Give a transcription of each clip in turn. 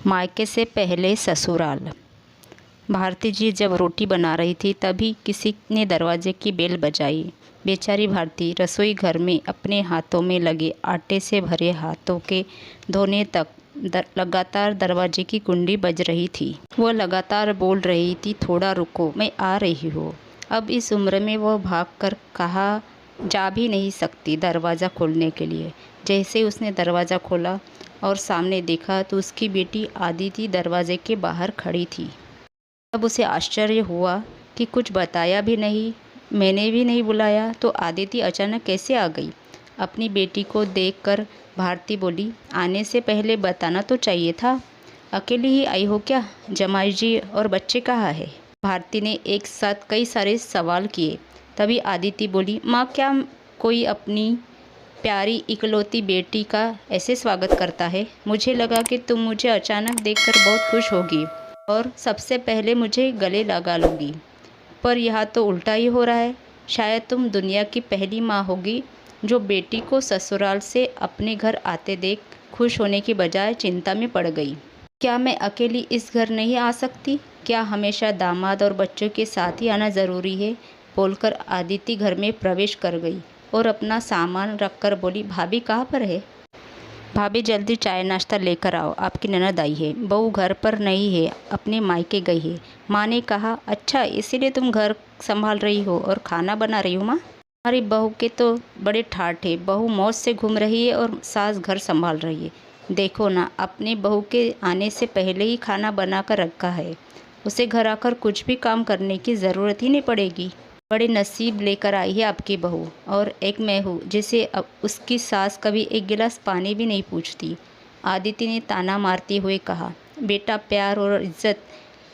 मायके से पहले ससुराल। भारती जी जब रोटी बना रही थी तभी किसी ने दरवाजे की बेल बजाई। बेचारी भारती रसोई घर में अपने हाथों में लगे आटे से भरे हाथों के धोने तक लगातार दरवाजे की कुंडी बज रही थी। वह लगातार बोल रही थी, थोड़ा रुको, मैं आ रही हूँ। अब इस उम्र में वह भागकर कहाँ जा भी नहीं सकती दरवाज़ा खोलने के लिए। जैसे उसने दरवाज़ा खोला और सामने देखा तो उसकी बेटी आदिति दरवाजे के बाहर खड़ी थी। तब उसे आश्चर्य हुआ कि कुछ बताया भी नहीं, मैंने भी नहीं बुलाया, तो आदिति अचानक कैसे आ गई। अपनी बेटी को देखकर भारती बोली, आने से पहले बताना तो चाहिए था। अकेली ही आई हो क्या? जमाई जी और बच्चे कहाँ है? भारती ने एक साथ कई सारे सवाल किए। तभी आदिति बोली, माँ, क्या कोई अपनी प्यारी इकलौती बेटी का ऐसे स्वागत करता है? मुझे लगा कि तुम मुझे अचानक देखकर बहुत खुश होगी और सबसे पहले मुझे गले लगा लोगी, पर यहाँ तो उल्टा ही हो रहा है। शायद तुम दुनिया की पहली माँ होगी जो बेटी को ससुराल से अपने घर आते देख खुश होने की बजाय चिंता में पड़ गई। क्या मैं अकेली इस घर नहीं आ सकती? क्या हमेशा दामाद और बच्चों के साथ ही आना ज़रूरी है? बोलकर आदिति घर में प्रवेश कर गई और अपना सामान रखकर बोली, भाभी कहाँ पर है? भाभी जल्दी चाय नाश्ता लेकर आओ, आपकी ननद आई है। बहू घर पर नहीं है, अपने मायके गई है। माँ ने कहा, अच्छा इसीलिए तुम घर संभाल रही हो और खाना बना रही हो? माँ, हमारी बहू के तो बड़े ठाठ है। बहू मौज से घूम रही है और सास घर संभाल रही है। देखो ना, अपने बहू के आने से पहले ही खाना बना कर रखा है। उसे घर आकर कुछ भी काम करने की ज़रूरत ही नहीं पड़ेगी। बड़े नसीब लेकर आई है आपकी बहू, और एक मैं हूँ जिसे अब उसकी सास कभी एक गिलास पानी भी नहीं पूछती। आदिति ने ताना मारते हुए कहा, बेटा, प्यार और इज्जत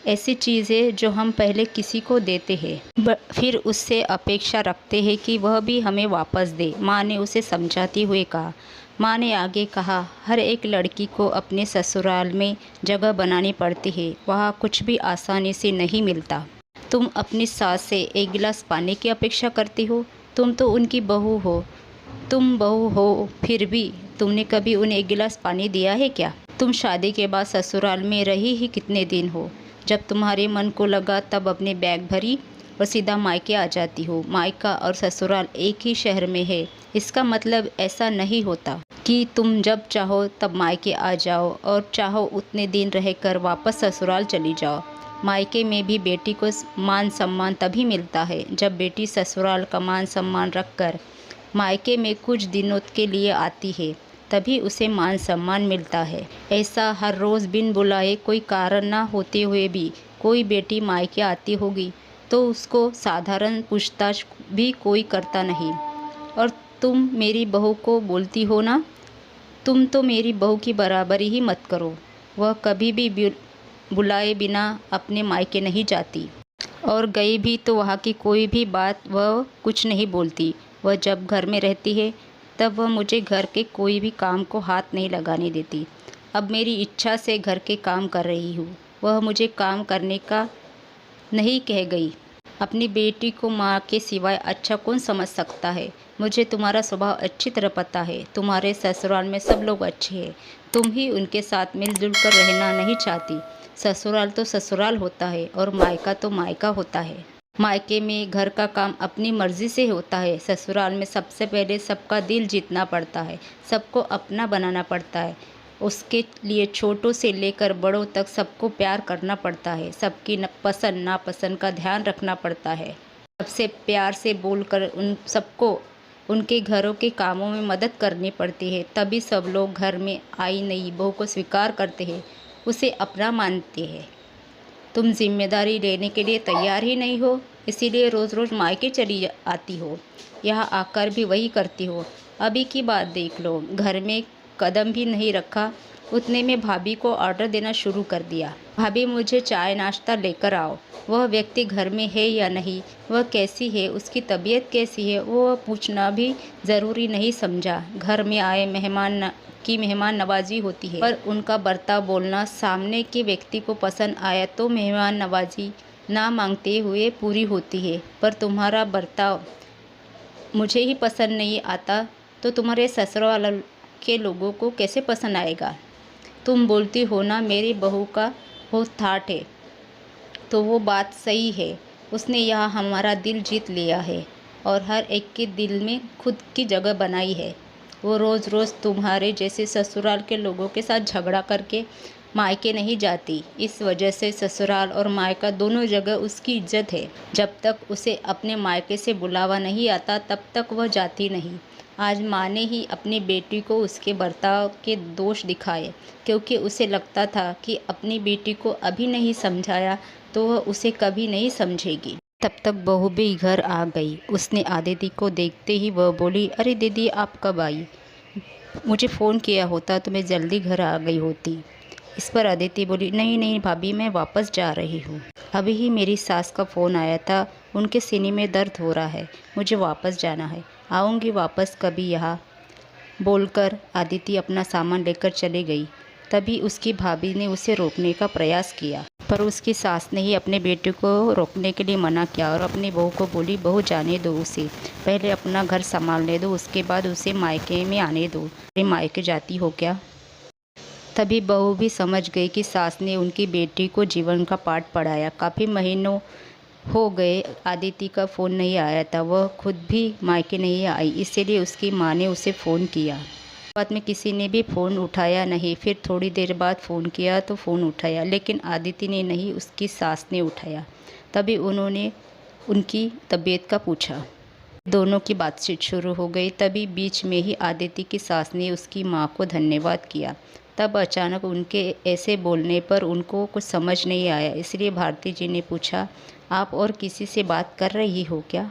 ऐसी चीज़ है जो हम पहले किसी को देते हैं, फिर उससे अपेक्षा रखते हैं कि वह भी हमें वापस दे। माँ ने उसे समझाते हुए कहा। माँ ने आगे कहा, हर एक लड़की को अपने ससुराल में जगह बनानी पड़ती है, वहाँ कुछ भी आसानी से नहीं मिलता। तुम अपनी सास से एक गिलास पानी की अपेक्षा करती हो? तुम तो उनकी बहू हो। तुम बहू हो, फिर भी तुमने कभी उन्हें एक गिलास पानी दिया है क्या? तुम शादी के बाद ससुराल में रही ही कितने दिन हो? जब तुम्हारे मन को लगा तब अपने बैग भरी और सीधा मायके आ जाती हो। मायका और ससुराल एक ही शहर में है। इसका मतलब ऐसा नहीं होता कि तुम जब चाहो तब मायके आ जाओ और चाहो उतने दिन रहकर वापस ससुराल चली जाओ। मायके में भी बेटी को मान सम्मान तभी मिलता है जब बेटी ससुराल का मान सम्मान रखकर मायके में कुछ दिनों के लिए आती है, तभी उसे मान सम्मान मिलता है। ऐसा हर रोज़ बिन बुलाए कोई कारण ना होते हुए भी कोई बेटी मायके आती होगी तो उसको साधारण पूछताछ भी कोई करता नहीं। और तुम मेरी बहू को बोलती हो ना, तुम तो मेरी बहू की बराबरी ही मत करो। वह कभी भी बुलाए बिना अपने मायके नहीं जाती, और गई भी तो वहाँ की कोई भी बात वह कुछ नहीं बोलती। वह जब घर में रहती है तब वह मुझे घर के कोई भी काम को हाथ नहीं लगाने देती। अब मेरी इच्छा से घर के काम कर रही हूँ, वह मुझे काम करने का नहीं कह गई। अपनी बेटी को माँ के सिवाय अच्छा कौन समझ सकता है? मुझे तुम्हारा स्वभाव अच्छी तरह पता है। तुम्हारे ससुराल में सब लोग अच्छे हैं, तुम ही उनके साथ मिलजुल कर रहना नहीं चाहती। ससुराल तो ससुराल होता है और मायका तो मायका होता है। मायके में घर का काम अपनी मर्जी से होता है। ससुराल में सबसे पहले सबका दिल जीतना पड़ता है, सबको अपना बनाना पड़ता है। उसके लिए छोटों से लेकर बड़ों तक सबको प्यार करना पड़ता है। सबकी पसंद नापसंद का ध्यान रखना पड़ता है। सबसे प्यार से बोलकर उन सबको उनके घरों के कामों में मदद करनी पड़ती है। तभी सब लोग घर में आई नई बहू को स्वीकार करते हैं, उसे अपना मानते हैं। तुम जिम्मेदारी लेने के लिए तैयार ही नहीं हो, इसीलिए रोज़ रोज़ मायके चली आती हो। यहाँ आकर भी वही करती हो। अभी की बात देख लो, घर में कदम भी नहीं रखा उतने में भाभी को ऑर्डर देना शुरू कर दिया। भाभी, मुझे चाय नाश्ता लेकर आओ। वह व्यक्ति घर में है या नहीं, वह कैसी है, उसकी तबीयत कैसी है, वो पूछना भी ज़रूरी नहीं समझा। घर में आए मेहमान की मेहमान नवाजी होती है, पर उनका बर्ताव बोलना सामने के व्यक्ति को पसंद आया तो मेहमान नवाजी ना मांगते हुए पूरी होती है। पर तुम्हारा बर्ताव मुझे ही पसंद नहीं आता तो तुम्हारे ससुराल के लोगों को कैसे पसंद आएगा? तुम बोलती हो ना मेरी बहू का बहुत ठाठ है, तो वो बात सही है। उसने यहाँ हमारा दिल जीत लिया है और हर एक के दिल में खुद की जगह बनाई है। वो रोज़ रोज़ तुम्हारे जैसे ससुराल के लोगों के साथ झगड़ा करके मायके नहीं जाती। इस वजह से ससुराल और मायका दोनों जगह उसकी इज्जत है। जब तक उसे अपने मायके से बुलावा नहीं आता तब तक वह जाती नहीं। आज माँ ने ही अपनी बेटी को उसके बर्ताव के दोष दिखाए, क्योंकि उसे लगता था कि अपनी बेटी को अभी नहीं समझाया तो वह उसे कभी नहीं समझेगी। तब तक बहू भी घर आ गई। उसने आदिति को देखते ही वह बोली, अरे दीदी आप कब आई? मुझे फ़ोन किया होता तो मैं जल्दी घर आ गई होती। इस पर अदिति बोली, नहीं नहीं भाभी, मैं वापस जा रही हूँ। अभी ही मेरी सास का फ़ोन आया था, उनके सीने में दर्द हो रहा है, मुझे वापस जाना है, आऊँगी वापस कभी यहाँ, बोलकर आदिति अपना सामान लेकर चली गई। तभी उसकी भाभी ने उसे रोकने का प्रयास किया, पर उसकी सास ने ही अपने बेटे को रोकने के लिए मना किया और अपनी बहू को बोली, बहू जाने दो उसे, पहले अपना घर संभालने दो, उसके बाद उसे मायके में आने दो। अरे मायके जाती हो क्या? तभी बहू भी समझ गई कि सास ने उनकी बेटी को जीवन का पाठ पढ़ाया। काफ़ी महीनों हो गए आदिति का फ़ोन नहीं आया था, वह खुद भी मायके नहीं आई, इसीलिए उसकी माँ ने उसे फ़ोन किया। बाद में किसी ने भी फ़ोन उठाया नहीं। फिर थोड़ी देर बाद फ़ोन किया तो फ़ोन उठाया, लेकिन आदिति ने नहीं, उसकी सास ने उठाया। तभी उन्होंने उनकी तबीयत का पूछा। दोनों की बातचीत शुरू हो गई। तभी बीच में ही आदिति की सास ने उसकी माँ को धन्यवाद किया। तब अचानक उनके ऐसे बोलने पर उनको कुछ समझ नहीं आया, इसलिए भारती जी ने पूछा, आप और किसी से बात कर रही हो क्या?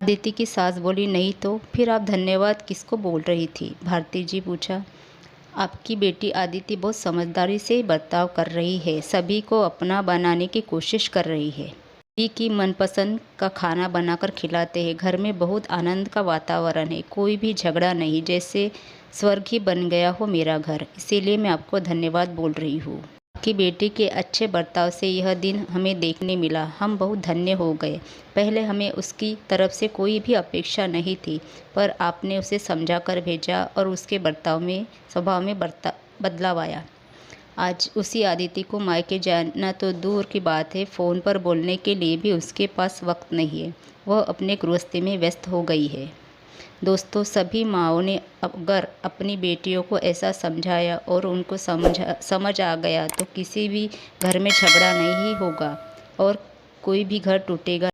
अदिति की सास बोली, नहीं तो फिर आप धन्यवाद किसको बोल रही थी? भारती जी पूछा, आपकी बेटी आदिति बहुत समझदारी से बर्ताव कर रही है, सभी को अपना बनाने की कोशिश कर रही है, सभी की मनपसंद का खाना बनाकर खिलाते हैं, घर में बहुत आनंद का वातावरण है, कोई भी झगड़ा नहीं, जैसे स्वर्ग ही बन गया हो मेरा घर, इसीलिए मैं आपको धन्यवाद बोल रही हूँ। आपकी बेटी के अच्छे बर्ताव से यह दिन हमें देखने मिला, हम बहुत धन्य हो गए। पहले हमें उसकी तरफ से कोई भी अपेक्षा नहीं थी, पर आपने उसे समझा कर भेजा और उसके स्वभाव में बदलाव आया। आज उसी आदिति को मायके जाना तो दूर की बात है, फ़ोन पर बोलने के लिए भी उसके पास वक्त नहीं है, वह अपने गृहस्थी में व्यस्त हो गई है। दोस्तों, सभी माँओं ने अगर अपनी बेटियों को ऐसा समझाया और उनको समझ आ गया तो किसी भी घर में झगड़ा नहीं होगा और कोई भी घर टूटेगा।